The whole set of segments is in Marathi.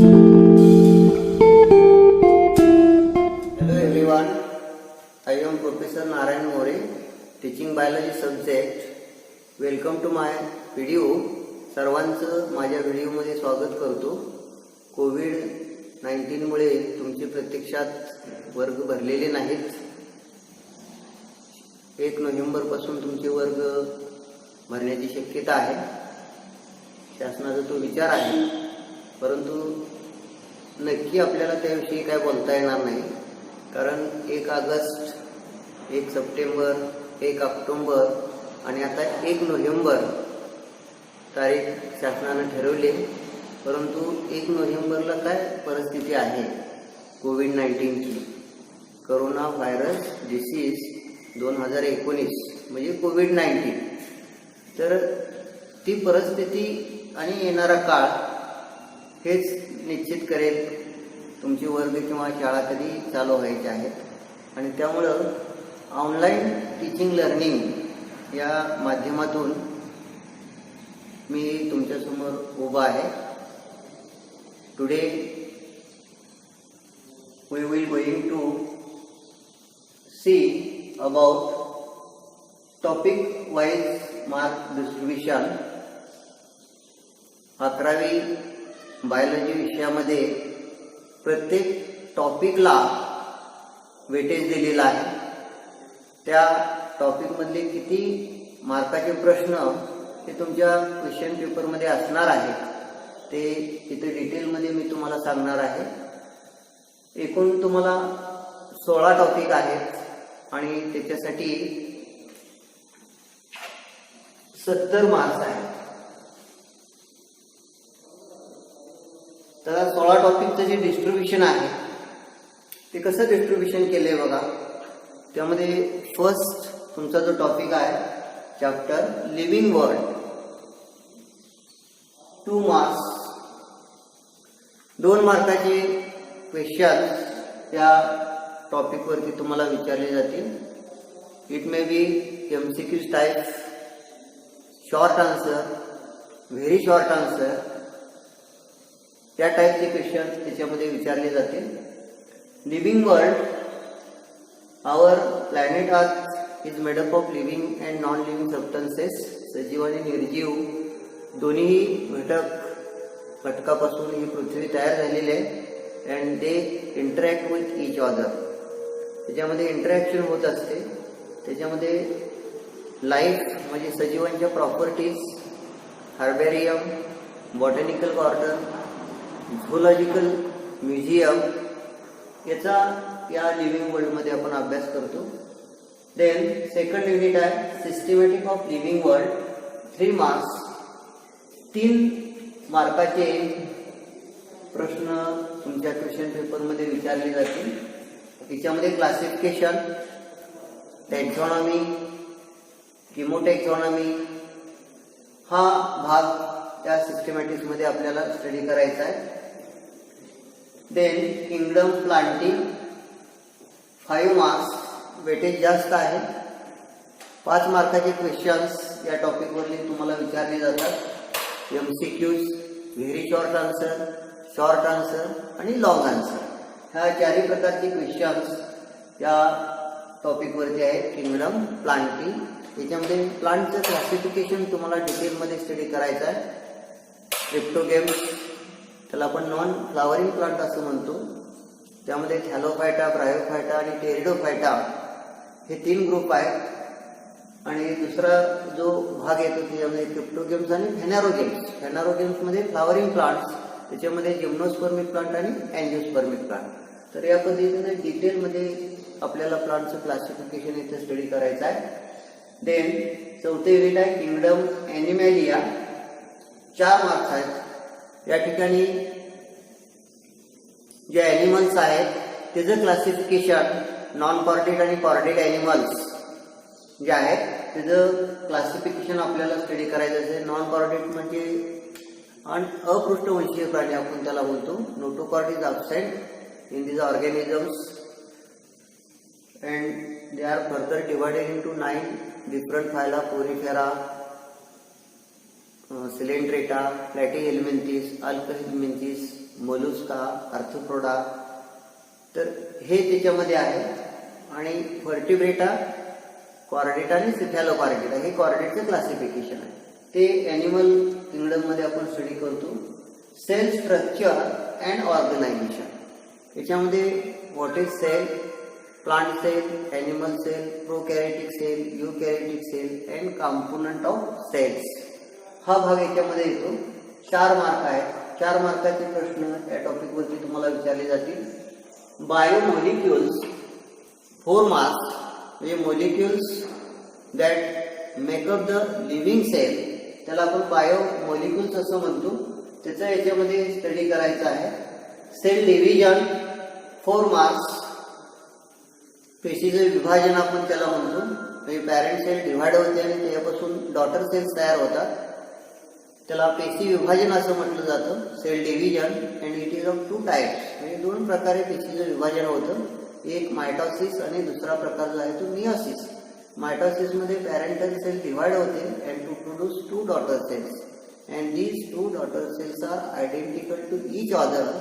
Hello everyone, I am Professor Narayan More, teaching biology subject. Welcome to my video. सर्वांचं माझ्या व्हिडिओमध्ये स्वागत करतो. कोविड-19 मुळे तुमचे प्रत्यक्षात वर्ग भरलेले नाहीत. 1 नोव्हेंबर पासून तुमचे वर्ग भरण्याची शक्यता आहे. शासनाचा तो विचार आहे, परंतु नक्की आपल्याला त्याविषयी काय बोलता येणार नाही. कारण 1 ऑगस्ट, 1 सप्टेंबर, 1 ऑक्टोबर आणि आता 1 नोव्हेंबर तारीख शासनाने ठरवली. परंतु 1 नोव्हेंबरला काय परिस्थिती आहे कोविड-19ची, कोरोना व्हायरस डिसीज 2019 म्हणजे कोविड-19, तर ती परिस्थिती आणि येणारा काळ हेच निश्चित करेल तुमचे वर्ग किंवा शाळा कधी चालू व्हायचे आहेत. आणि त्यामुळं ऑनलाईन टीचिंग लर्निंग या माध्यमातून मी तुमच्यासमोर उभा आहे. Today we will going to see about topic wise mark distribution. 11वी बायोलॉजी विषयामध्ये प्रत्येक टॉपिकला वेटेज दिलेला आहे. त्या टॉपिकमधले किती मार्काचे प्रश्न हे तुमच्या क्वेश्चन पेपरमध्ये असणार आहेत ते इथे डिटेलमध्ये मी तुम्हाला सांगणार आहे. एकूण तुम्हाला 16 टॉपिक आहेत आणि त्याच्यासाठी 70 मार्क्स आहेत. तर 16 टॉपिकचं जे डिस्ट्रीब्युशन आहे ते कसं डिस्ट्रीब्युशन केलंय बघा. त्यामध्ये फर्स्ट तुमचा जो टॉपिक आहे चॅप्टर लिव्हिंग वर्ल्ड, 2 मार्क्स, 2 मार्काचे क्वेश्चन त्या टॉपिकवरती तुम्हाला विचारले जातील. It may be MCQs type, short answer, very short answer, त्या टाईपचे क्वेश्चन त्याच्यामध्ये विचारले जातील. Living world, our planet earth is made up of living and non living substances. सजीव आणि निर्जीव दोन्ही घटकापासून ही पृथ्वी तयार झालेली आहे. And they interact with each other. त्याच्यामध्ये इंटरॅक्शन होत असते. त्याच्यामध्ये लाईफ म्हणजे सजीवांच्या properties, herbarium, botanical garden, zoological museum याचा या लिव्हिंग वर्ल्डमध्ये आपण अभ्यास करतो. देन सेकंड युनिट आहे systematic of living world, 3 marks, 3 मार्काचे प्रश्न तुमच्या क्वेश्चन पेपरमध्ये विचारले जातील. याच्यामध्ये क्लासिफिकेशन, टॅक्झॉनॉमी, किमोटॅक्झॉनॉमी हा भाग त्या सिस्टमॅटिक्स मध्ये आपल्याला स्टडी करायचा आहे. Then kingdom planting, 5 marks, weightage जास्त आहे. 5 मार्काचे क्वेश्चन्स या टॉपिकवरती तुम्हाला विचारले जातात. MCQs, very short answer, short answer आणि लॉंग आन्सर, ह्या 4 प्रकारचे क्वेश्चन्स या टॉपिकवरती आहेत. किंगडम प्लांटिंग, याच्यामध्ये प्लांटचं क्लासिफिकेशन तुम्हाला डिटेलमध्ये स्टडी करायचं आहे. क्रिप्टोगेम्स, त्याला आपण नॉन फ्लावरिंग प्लांट असं म्हणतो. त्यामध्ये थॅलोफायटा, ब्रायोफायटा आणि टेरिडोफायटा हे 3 ग्रुप आहेत. आणि दुसरा जो भाग येतो त्याच्यामध्ये क्रिप्टोगेम्स आणि फेनॅरोगेम्स. फेनॅरोगेम्समध्ये फ्लावरिंग प्लांट्स, त्याच्यामध्ये जिम्नोस्पर्मिक प्लांट आणि अँजिओस्पर्मिक प्लांट. तर या पद्धतीने डिटेलमध्ये आपल्याला प्लांटचं क्लासिफिकेशन इथे स्टडी करायचं आहे. देन 4थे युनिट आहे किंगडम ॲनिमॅलिया, 4 मार्क्स आहेत. या ठिकाणी जे ॲनिमल्स आहेत त्याचं क्लासिफिकेशन, नॉन कॉर्डेड आणि कॉर्डेड ॲनिमल्स जे आहेत त्याचं क्लासिफिकेशन आपल्याला स्टडी करायचं असेल. नॉन कॉर्डेड म्हणजे अपृष्ठवंशीय प्राणी आपण त्याला बोलतो. Notochord is absent in these organisms and they are further divided into 9 different phyla: Porifera, Coelenterata, Platyhelminthes, Alchelminthes, Mollusca, arthropoda, तर हे त्याच्यामध्ये आहे. आणि व्हर्टिब्रेटा, कॉर्डेटा आणि सिफॅलोकॉर्डेटा हे कॉर्डेटचं क्लासिफिकेशन आहे. ते ॲनिमल किंगडममध्ये आपण स्टडी करतो. सेल स्ट्रक्चर अँड ऑर्गनायझेशन, याच्यामध्ये what is cell, plant cell, animal cell, prokaryotic cell, eukaryotic cell and component of cells, हा भाग याच्यामध्ये येतो. 4 मार्क आहेत. 4 मार्काचे प्रश्न या टॉपिकवरती तुम्हाला विचारले जातील. बायोमॉलिक्युल्स 4 मार्क्स, म्हणजे molecules that make up the living cell, त्याला आपण बायोमॉलिक्युल्स असं म्हणतो. त्याचं याच्यामध्ये स्टडी करायचं आहे. सेल डिव्हिजन 4 मार्क्स, पेशीचं विभाजन आपण त्याला म्हणतो. म्हणजे पॅरेंट सेल डिव्हाइड होते आणि त्यापासून डॉटर सेल्स तयार होतात, त्याला पेशी विभाजन असं म्हटलं जातं. Cell division and it is of 2 types, म्हणजे 2 प्रकारे पेशीचं विभाजन होतं. एक मायटॉसिस आणि दुसरा प्रकार जो आहे तो मियोसिस. मायटॉसिस मध्ये पॅरेंटल सेल डिव्हाइड होते and to produce 2 daughter cells, and these 2 daughter cells are identical to each other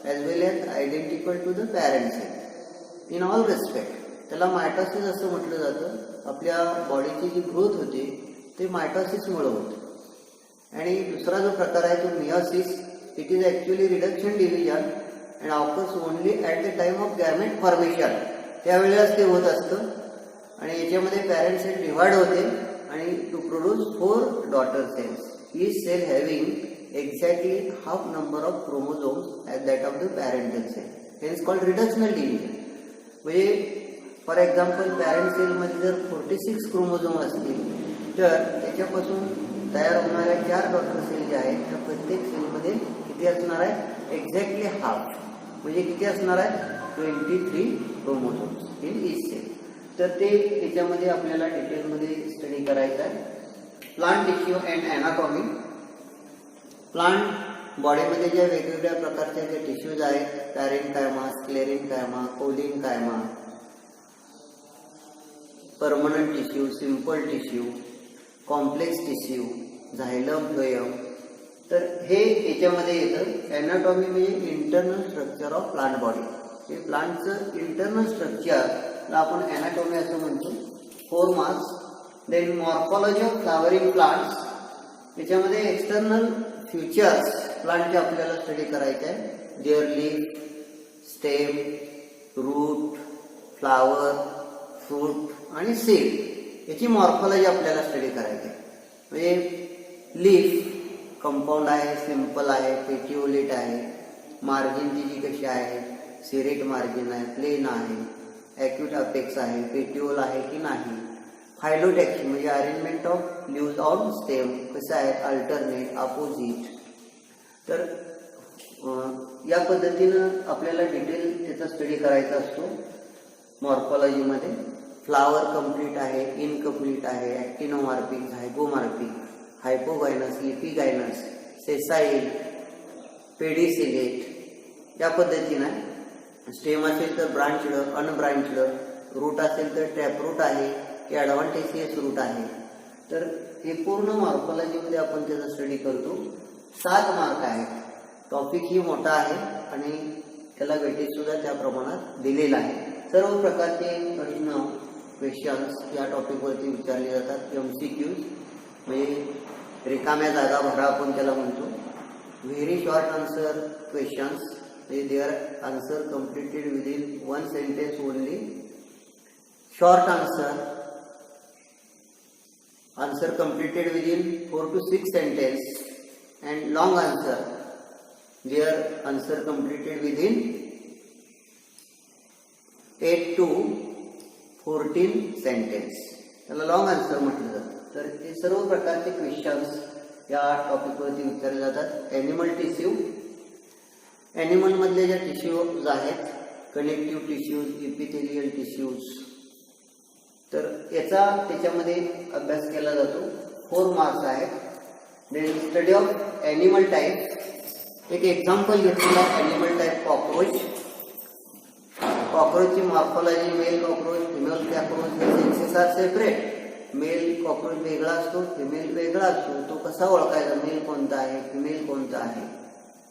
as well as identical to the parent cell in all respect. त्याला मायटॉसिस असं म्हटलं जातं. आपल्या बॉडीची जी ग्रोथ होते ते मायटॉसिसमुळे होते. आणि दुसरा जो प्रकार आहे तो meiosis. It is actually reduction division and occurs only at the time of gamete formation, त्यावेळेलाच ते होत असतं. आणि याच्यामध्ये पॅरेंट सेल डिव्हाइड होते आणि to produce 4 daughter cells, each cell having exactly half number of chromosomes as that of the parental cell, hence called reductional division. म्हणजे फॉर एक्झाम्पल पॅरेंट सेल मध्ये जर 46 क्रोमोझोम असतील तर त्याच्यापासून तयार होणाऱ्या 4 डॉटर सेल जे आहेत त्या प्रत्येक सेलमध्ये किती असणार आहे, एक्झॅक्टली हाफ, म्हणजे किती असणार आहे 23 क्रोमोझोम्स इन ईच सेल. तर ते याच्यामध्ये आपल्याला डिटेलमध्ये स्टडी करायचं आहे. Plant tissue and anatomy. Plant बॉडीमध्ये ज्या वेगवेगळ्या प्रकारच्या ज्या टिश्यूज आहेत, parenchyma, sclerenchyma, collenchyma, permanent tissue, simple tissue, complex tissue, xylem, phloem, तर हे याच्यामध्ये येतं. ॲनाटॉमी म्हणजे internal structure of plant body. हे प्लांटचं इंटरनल स्ट्रक्चरला आपण ॲनाटॉमी असं म्हणतो. 4 marks. Then morphology of flowering plants, याच्यामध्ये एक्सटर्नल फीचर्स प्लांटचे आपल्याला स्टडी करायचे आहे. Their leaf, stem, root, flower, fruit आणि सीड, याची मॉर्फॉलॉजी आपल्याला स्टडी करायची आहे. म्हणजे लीफ कंपाऊंड आहे, सिंपल आहे, पेटिओलेट आहे, मार्जिन तिची कशी आहे, सिरेट मार्जिन आहे, प्लेन आहे, ॲक्यूट अपेक्स आहे, पेटिओल आहे की नाही, फायलोटॅक्सी म्हणजे arrangement of leaves on stem कसं आहे, अल्टरनेट, अपोजिट. तर या पद्धतीनं आपल्याला डिटेल त्याचा स्टडी करायचा असतो मॉर्फॉलॉजीमध्ये. फ्लावर कंप्लीट आहे, इनकम्प्लीट आहे, ॲक्टिनोमार्फिक, झायगोमार्फिक, हायपोगायनस, लिपिगायनस, सेसाइल, पेडिसिलेट, या पद्धतीनं. स्टेम असेल तर ब्रांचड, अनब्रांचड, रूट असेल तर टॅपरूट आहे की ॲडव्हान्टेजियस रूट आहे. तर हे पूर्ण मॉर्फॉलॉजीमध्ये आपण त्याचा स्टडी करतो. 7 मार्क आहेत. टॉपिक ही मोठा आहे आणि त्याला वेटेज सुद्धा त्या प्रमाणात दिलेला आहे. सर्व प्रकारचे प्रश्न, क्वेश्चन्स या टॉपिकवरती विचारले जातात. MCQs म्हणजे रिकाम्या जागा भरा आपण त्याला म्हणतो. Very short answer questions, there answer completed within 1 sentence only. Short answer completed within 4 to 6 sentence, and long answer, their answer completed within 8 to 14 sentence, त्याला लॉंग आन्सर म्हटलं जातं. तर हे सर्व प्रकारचे क्वेश्चन्स या टॉपिकवरती विचारले जातात. ॲनिमल टिश्यू, ॲनिमल मधले ज्या टिश्यूज आहेत, कनेक्टिव्ह टिश्यूज, इपिथेलियल टिश्यूज, तर याचा त्याच्यामध्ये अभ्यास केला जातो. 4 मार्क्स आहेत. Then study of animal type. एक एक्झाम्पल घेतलेला ॲनिमल टाईप कॉक्रोच. कॉक्रोचची morphology, male cockroach, female cockroach, हे sexes are separate. Male cockroach वेगळा असतो, फिमेल वेगळा असतो. तो कसा ओळखायचा, मेल कोणता आहे, फिमेल कोणता आहे.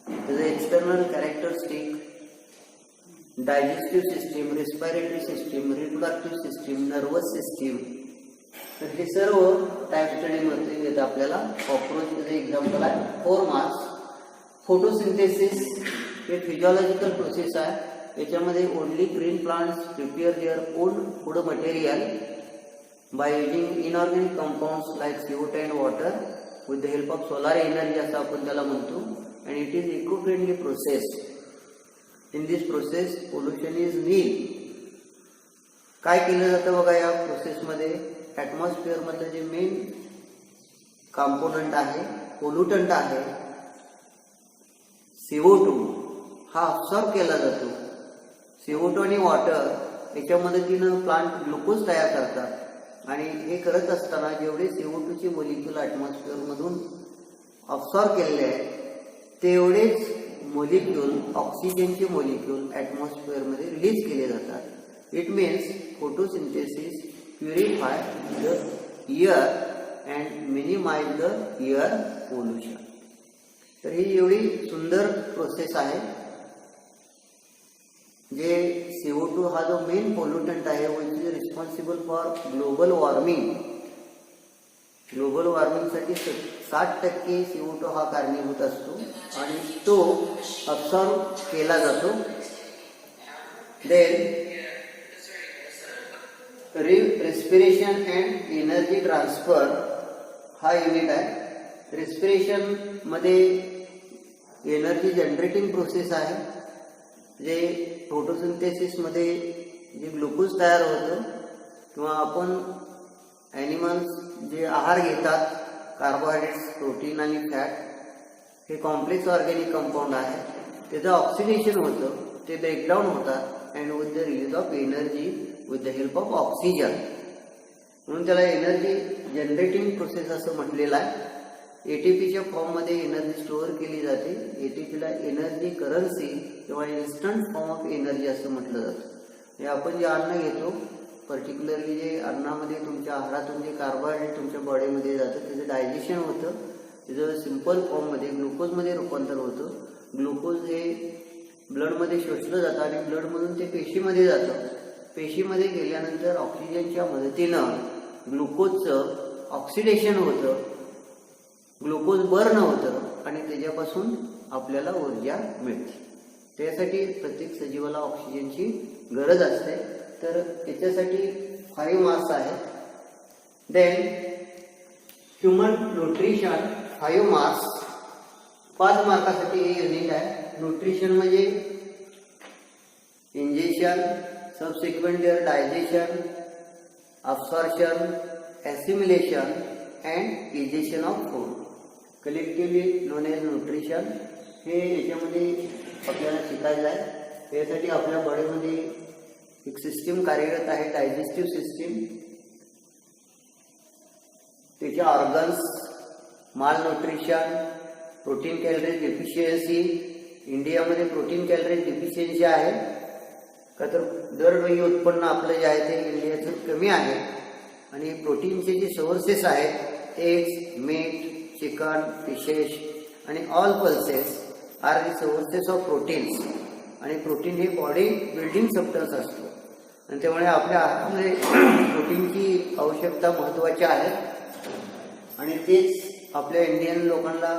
त्याचं external characteristic, digestive system, respiratory system, reproductive system, nervous system. तर हे सर्व टाईप स्टडीमध्ये येतं आपल्याला. कॉक्रोचचं एक्झाम्पल आहे. 4 मार्क्स. फोटोसिंथेसिस हे फिजिओलॉजिकल प्रोसेस आहे. याच्यामध्ये only green plants prepare their own food material by using inorganic compounds like CO2 and water with the help of solar energy असं आपण त्याला म्हणतो. And it is eco friendly process. In this process pollution is nil. काय केलं जातं बघा या प्रोसेसमध्ये? ॲटमॉस्फिअर मधलं जे मेन कंपोनंट आहे, पोल्युटंट आहे CO2, हा अब्सॉर्ब केला जातो. CO2 आणि वॉटर याच्या मदतीनं प्लांट ग्लुकोज तयार करतात. आणि हे करत असताना जेवढे CO2 चे मोलिक्युल ॲटमॉस्फिअर मधून अब्सॉर्ब केलेले आहेत तेवढेच मोलिक्युल, ऑक्सिजनचे मोलिक्युल ॲटमॉस्फिअर मध्ये रिलीज केले जातात. It means photosynthesis purify the air and minimise the air pollution. तर ही एवढी सुंदर प्रोसेस आहे. जे CO2 हा जो मेन पोल्युटंट आहे which is responsible for global warming. Global वॉर्मिंगसाठी 60% CO2 हा कारणीभूत असतो आणि तो अब्सॉर्ब केला जातो. Then respiration and energy transfer हा युनिट आहे. रेस्पिरेशन मध्ये एनर्जी जनरेटिंग प्रोसेस आहे. जे फोटोसिंथेसिस मध्ये जे ग्लुकोज तयार होतं किंवा आपण ॲनिमल्स जे आहार घेतात, कार्बोहायड्रेट्स, प्रोटीन आणि फॅट, हे कॉम्प्लेक्स ऑर्गॅनिक कंपाऊंड आहे. त्याचं ऑक्सिडेशन होतं, ते ब्रेकडाऊन होतात and with the release of energy with the help of oxygen. म्हणून त्याला एनर्जी जनरेटिंग प्रोसेस असं म्हटलेलं आहे. ATPच्या फॉर्ममध्ये एनर्जी स्टोअर केली जाते. ATPला एनर्जी करन्सी किंवा इन्स्टंट फॉर्म ऑफ एनर्जी असं म्हटलं जातं. हे आपण जे अन्न घेतो, पर्टिक्युलरली जे अन्नामध्ये तुमच्या आहारातून जे कार्बोहायड्रेट तुमच्या बॉडीमध्ये जातं त्याचं डायजेशन होतं. त्याचं सिंपल फॉर्ममध्ये ग्लुकोजमध्ये रूपांतर होतं. ग्लुकोज हे ब्लडमध्ये शोषलं जातं आणि ब्लडमधून ते पेशीमध्ये जातं. पेशीमध्ये गेल्यानंतर ऑक्सिजनच्या मदतीनं ग्लुकोजचं ऑक्सिडेशन होतं, ग्लुकोज बर्न होतं आणि त्याच्यापासून आपल्याला ऊर्जा मिळते. त्यासाठी प्रत्येक सजीवाला ऑक्सिजनची गरज असते. तर याच्यासाठी 5 मार्क्स आहेत. Then human nutrition 5 marks. 5 मार्कासाठी हे युनिट आहे. न्यूट्रिशन म्हणजे injection, subsequent their digestion, absorption, assimilation and egestion of food, collectively known as nutrition. हे याच्यामध्ये आपल्याला शिकायचं आहे. यासाठी आपल्या बॉडीमध्ये एक सिस्टीम कार्यरत आहे, डायजेस्टिव्ह सिस्टीम. त्याच्या ऑर्गन्स, माल न्यूट्रिशन, प्रोटीन कॅलरीज डिफिशियन्सी. इंडियामध्ये प्रोटीन कॅलरीज डिफिशियन्सी आहे का तर दरडोई उत्पन्न आपलं जे आहे ते इंडियाचं कमी आहे. आणि प्रोटीनचे जे सोर्सेस आहेत, एग्स, मीट, चिकन, फिशेस आणि all pulses are the sources of proteins. आणि प्रोटीन हे बॉडी बिल्डिंग सबस्टन्स असतो आणि त्यामुळे आपल्या आहारामध्ये प्रोटीनची आवश्यकता महत्त्वाची आहे. आणि तेच आपल्या इंडियन लोकांना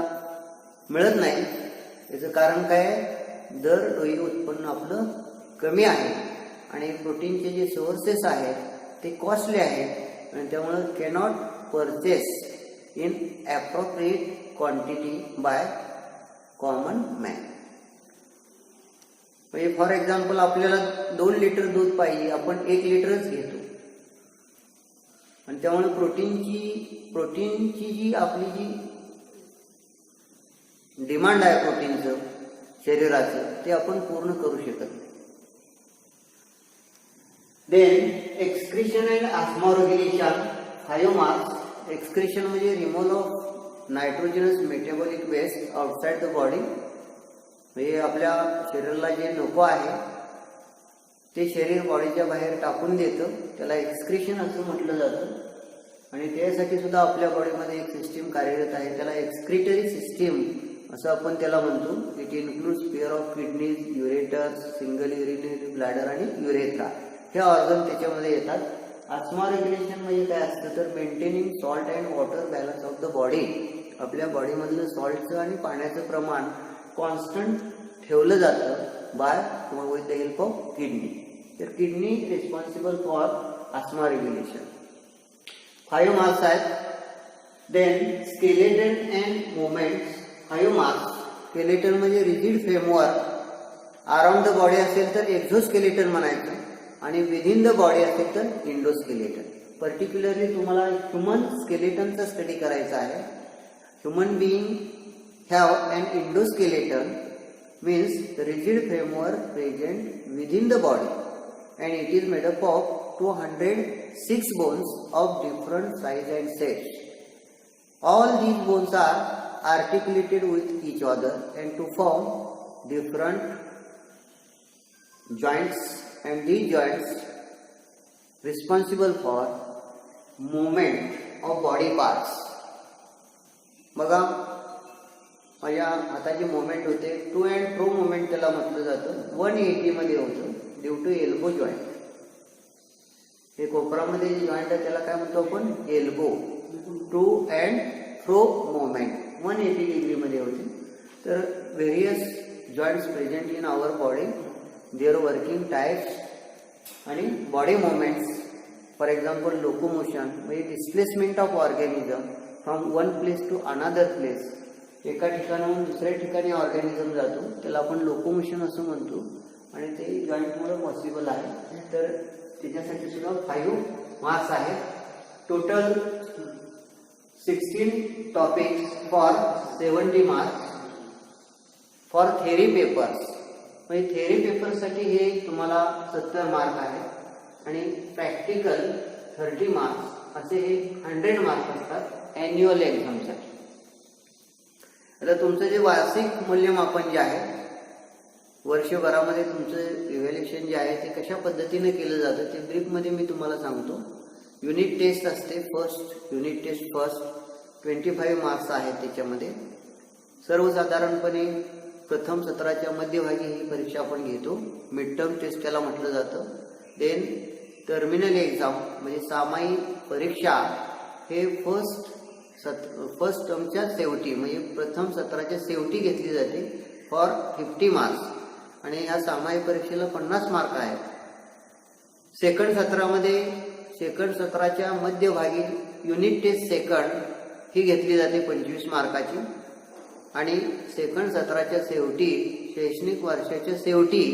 मिळत नाही. याचं कारण काय? दरडोई उत्पन्न आपलं कमी आहे आणि प्रोटीनचे जे सोर्सेस आहेत ते कॉस्टली आहेत आणि त्यामुळे cannot purchase in appropriate quantity by common man. म्हणजे फॉर एक्झाम्पल आपल्याला 2 लिटर दूध पाहिजे, आपण 1 लिटरच घेतो. आणि त्यामुळे प्रोटीनची जी आपली जी डिमांड आहे प्रोटीनचं शरीराचं, ते आपण पूर्ण करू शकत नाही. Then excretion and osmoregulation 5 marks. Excretion म्हणजे removal of nitrogenous metabolic waste outside the body. म्हणजे आपल्या शरीराला जे नको आहे ते शरीर बॉडीच्या बाहेर टाकून देतं, त्याला एक्सक्रीशन असं म्हटलं जातं. आणि त्यासाठी सुद्धा आपल्या बॉडीमध्ये एक सिस्टीम कार्यरत आहे, त्याला एक्सक्रिटरी सिस्टीम असं आपण त्याला म्हणतो. It includes pair of kidneys, ureters, single urinary bladder आणि युरेथ्रा हे ऑर्गन त्याच्यामध्ये येतात. आस्मा रेग्युलेशन म्हणजे काय असतं तर maintaining salt and water balance of the body. आपल्या बॉडीमधलं सॉल्टचं आणि पाण्याचं प्रमाण कॉन्स्टंट ठेवलं जातं बाय किंवा with the help of kidney. तर kidney responsible for osmoregulation. 5 marks आहेत. Then skeleton and movements 5 marks. Skeleton म्हणजे rigid framework. Around the body असेल तर एक्झोस्केलेटन म्हणायचं आणि विदिन द बॉडी असेल तर इंडोस्केलेटन. पर्टिक्युलरली तुम्हाला ह्युमन स्केलेटनचा स्टडी करायचा आहे. Human being have an endoskeleton means the rigid framework present within the body and it is made up of 206 bones of different size and shapes. All these bones are articulated with each other and to form different joints and these joints responsible for movement of body parts. बघा माझ्या हाताची मुवमेंट होते टू अँड फ्रो मुवमेंट त्याला म्हटलं जातं. 180 मध्ये होतं ड्यू टू एल्बो जॉईंट. हे कोपरामध्ये जे जॉईंट आहे त्याला काय म्हणतो आपण elbow. To and fro movement 180 degree मध्ये होते. तर various joints present in our body their working types आणि body movements. For example locomotion म्हणजे displacement of organism from one place to another place. एका ठिकाणाहून दुसऱ्या ठिकाणी ऑर्गॅनिझम जातो त्याला आपण लोकोमोशन असं म्हणतो आणि ते जॉईंटमुळे पॉसिबल आहे. तर त्याच्यासाठी सुद्धा 5 मार्क्स आहेत. Total 16 topics for 70 marks. For theory papers म्हणजे थेरी पेपरसाठी हे तुम्हाला 70 मार्क आहेत आणि प्रॅक्टिकल 30 मार्क्स असे हे 100 मार्क्स असतात ॲन्युअल एक्झामसाठी. आता तुमचं जे वार्षिक मूल्यमापन जे आहे वर्षभरामध्ये तुमचं इव्हॅल्युएशन जे आहे ते कशा पद्धतीने केलं जातं ते ब्रीफमध्ये मी तुम्हाला सांगतो. युनिट टेस्ट असते. युनिट टेस्ट फर्स्ट 25 मार्क्स आहेत त्याच्यामध्ये. सर्वसाधारणपणे प्रथम सत्राच्या मध्यभागी ही परीक्षा आपण घेतो. मिड टर्म टेस्ट त्याला म्हटलं जातं. देन टर्मिनल एक्झाम म्हणजे सामायिक परीक्षा हे फर्स्ट टर्मच्या शेवटी म्हणजे प्रथम सत्राच्या शेवटी घेतली जाते फॉर 50 मार्क्स आणि ह्या सामायिक परीक्षेला 50 मार्क आहेत. सेकंड सत्राच्या मध्यभागी युनिट टेस्ट सेकंड ही घेतली जाते 25 मार्काची आणि सेकंड सत्राच्या शेवटी शैक्षणिक वर्षाच्या शेवटी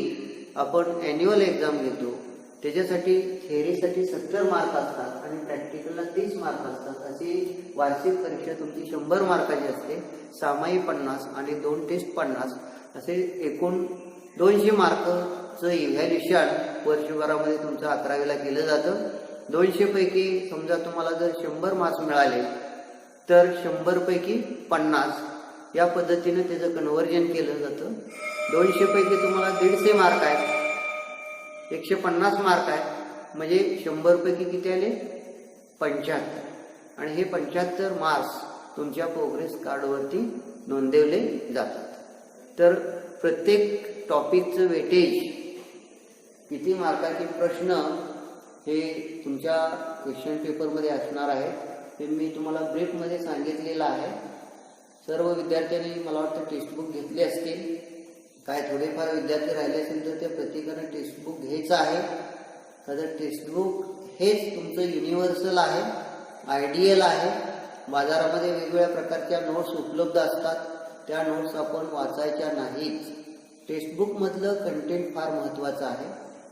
आपण ॲन्युअल एक्झाम घेतो. त्याच्यासाठी थेअरीसाठी 70 मार्क असतात आणि प्रॅक्टिकलला 30 मार्क असतात. अशी वार्षिक परीक्षा तुमची 100 मार्काची असते. सामायिक 50 आणि 2 टेस्ट 50 असे एकूण 200 मार्कचं इव्हॅल्युएशन वर्षभरामध्ये तुमचं 11वीला केलं जातं. 200 पैकी समजा तुम्हाला जर 100 मार्क्स मिळाले तर 100 पैकी 50 या पद्धतीने त्याचं कन्व्हर्जन केलं जातं. 200 पैकी तुम्हाला 150 मार्क आहेत. 150 मार्क आहे म्हणजे 100 पैकी किती आले 75 आणि हे 75 मार्क्स तुमच्या प्रोग्रेस कार्डवरती नोंदवले जातात. तर प्रत्येक टॉपिकचं वेटेज किती मार्काचे प्रश्न हे तुमच्या क्वेश्चन पेपरमध्ये असणार आहे ते मी तुम्हाला ब्रीफमध्ये सांगितलेलं आहे. सर्व विद्यार्थ्यांनी मला वाटतं टेक्स्टबुक घेतले असतील. काय थोडेफार विद्यार्थी राहिले असेल तर त्या प्रत्येकाने टेक्स्टबुक घ्यायचं आहे. कारण टेक्स्टबुक हेच तुमचं युनिव्हर्सल आहे, आयडियल आहे. बाजारामध्ये वेगवेगळ्या प्रकारच्या नोट्स उपलब्ध असतात. त्या नोट्स आपण वाचायच्या नाहीत. टेक्स्टबुकमधलं कंटेंट फार महत्त्वाचं आहे.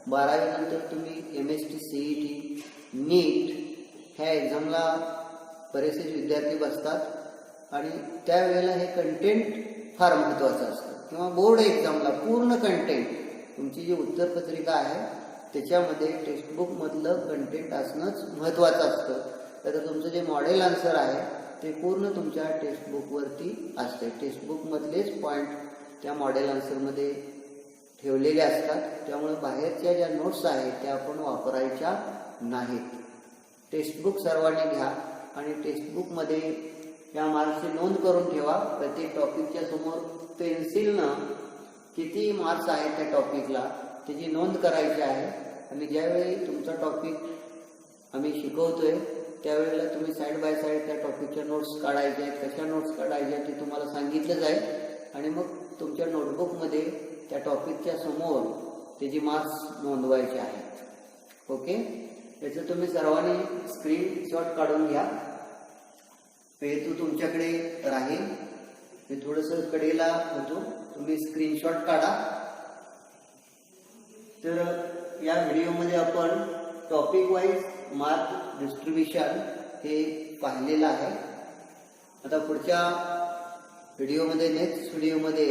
12वी नंतर तुम्ही MST CET नीट ह्या एक्झामला बरेचसे विद्यार्थी बसतात आणि त्यावेळेला हे कंटेंट फार महत्त्वाचं असतं. किंवा बोर्ड एक्झामला पूर्ण कंटेंट तुमची जी उत्तरपत्रिका आहे त्याच्यामध्ये टेक्स्टबुकमधलं कंटेंट असणंच महत्त्वाचं असतं. तर तुमचं जे मॉडेल आन्सर आहे ते पूर्ण तुमच्या टेक्स्टबुकवरती असते. टेक्स्टबुकमधलेच पॉईंट त्या मॉडेल आन्सरमध्ये ठेवलेले असतात. त्यामुळे बाहेरच्या ज्या नोट्स आहेत त्या आपण वापरायच्या नाहीत. टेक्स्टबुक सर्वांनी घ्या आणि टेक्स्टबुकमध्ये या मार्क्सची नोंद करून ठेवा. प्रत्येक टॉपिकच्या समोर पेन्सिलनं किती मार्क्स आहेत त्या टॉपिकला त्याची नोंद करायची आहे. आणि ज्यावेळी तुमचा टॉपिक आम्ही शिकवतोय त्यावेळेला तुम्ही साईड बाय साईड त्या टॉपिकच्या नोट्स काढायच्या आहेत. कशा नोट्स काढायच्या ते तुम्हाला सांगितलं जाईल आणि मग तुमच्या नोटबुकमध्ये त्या टॉपिकच्या समोर त्याची मार्क्स नोंदवायचे आहेत. ओके, याचं तुम्ही सर्वांनी स्क्रीनशॉट काढून घ्या. हेतू तुमच्याकडे राहील. मी थोडंसं कडेला होतो, तुम्ही स्क्रीनशॉट काढा. तर या व्हिडिओमध्ये आपण टॉपिक वाईज मार्क डिस्ट्रीब्युशन हे पाहिलेलं आहे. आता पुढच्या व्हिडिओमध्ये नेक्स्ट व्हिडिओमध्ये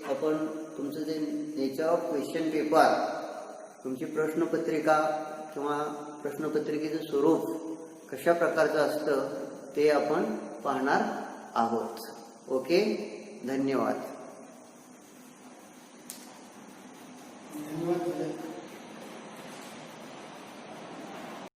आपण तुमचं जे नेचर ऑफ क्वेश्चन पेपर, तुमची प्रश्नपत्रिका किंवा प्रश्नपत्रिकेचं स्वरूप कशा प्रकारचं असतं ते आपण पाहणार आहोत. ओके, धन्यवाद.